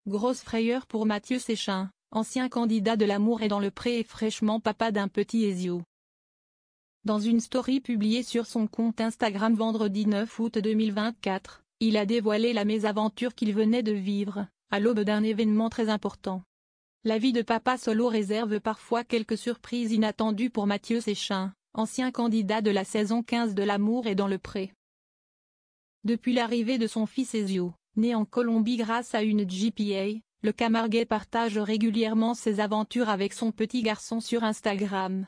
Grosse frayeur pour Mathieu Séchin, ancien candidat de l'Amour est dans le pré et fraîchement papa d'un petit Ezio. Dans une story publiée sur son compte Instagram vendredi 9 août 2024, il a dévoilé la mésaventure qu'il venait de vivre, à l'aube d'un événement très important. La vie de papa solo réserve parfois quelques surprises inattendues pour Mathieu Séchin, ancien candidat de la saison 15 de l'Amour est dans le pré. Depuis l'arrivée de son fils Ezio, né en Colombie grâce à une GPA, le Camarguais partage régulièrement ses aventures avec son petit garçon sur Instagram.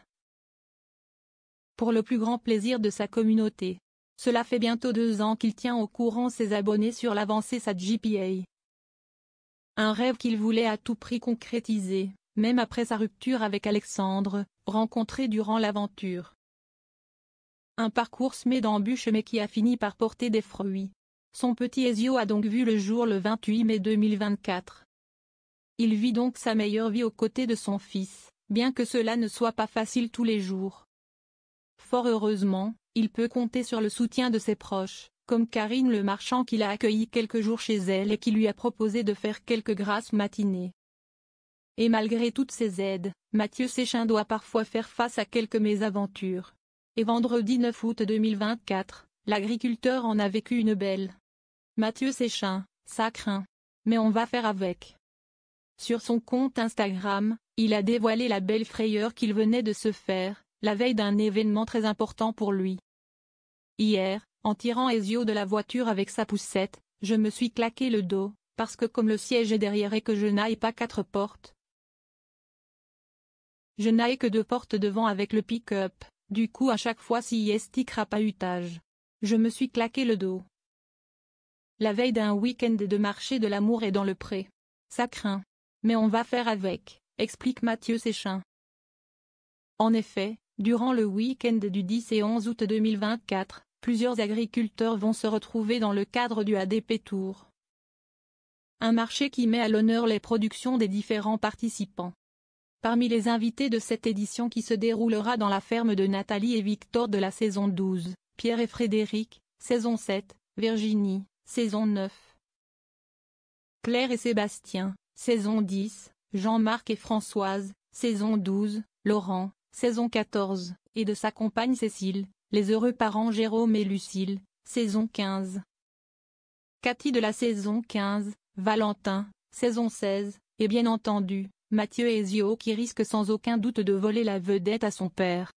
Pour le plus grand plaisir de sa communauté. Cela fait bientôt 2 ans qu'il tient au courant ses abonnés sur l'avancée de sa GPA. Un rêve qu'il voulait à tout prix concrétiser, même après sa rupture avec Alexandre, rencontré durant l'aventure. Un parcours semé d'embûches mais qui a fini par porter des fruits. Son petit Ezio a donc vu le jour le 28 mai 2024. Il vit donc sa meilleure vie aux côtés de son fils, bien que cela ne soit pas facile tous les jours. Fort heureusement, il peut compter sur le soutien de ses proches, comme Karine le marchand qui l'a accueilli quelques jours chez elle et qui lui a proposé de faire quelques grasses matinées. Et malgré toutes ces aides, Mathieu Séchin doit parfois faire face à quelques mésaventures. Et vendredi 9 août 2024, l'agriculteur en a vécu une belle. Mathieu Séchin, ça craint. Mais on va faire avec. Sur son compte Instagram, il a dévoilé la belle frayeur qu'il venait de se faire, la veille d'un événement très important pour lui. Hier, en tirant Ezio de la voiture avec sa poussette, je me suis claqué le dos, parce que comme le siège est derrière et que je n'aille pas 4 portes. Je n'aille que 2 portes devant avec le pick-up, du coup à chaque fois si esti crapahutage. Je me suis claqué le dos. La veille d'un week-end de marché de l'Amour est dans le pré. Ça craint. Mais on va faire avec, explique Mathieu Séchin. En effet, durant le week-end du 10 et 11 août 2024, plusieurs agriculteurs vont se retrouver dans le cadre du ADP Tour. Un marché qui met à l'honneur les productions des différents participants. Parmi les invités de cette édition qui se déroulera dans la ferme de Nathalie et Victor de la saison 12, Pierre et Frédéric, saison 7, Virginie, saison 9. Claire et Sébastien, saison 10, Jean-Marc et Françoise, saison 12, Laurent, saison 14, et de sa compagne Cécile, les heureux parents Jérôme et Lucille, saison 15. Cathy de la saison 15, Valentin, saison 16, et bien entendu, Mathieu Ezio qui risque sans aucun doute de voler la vedette à son père.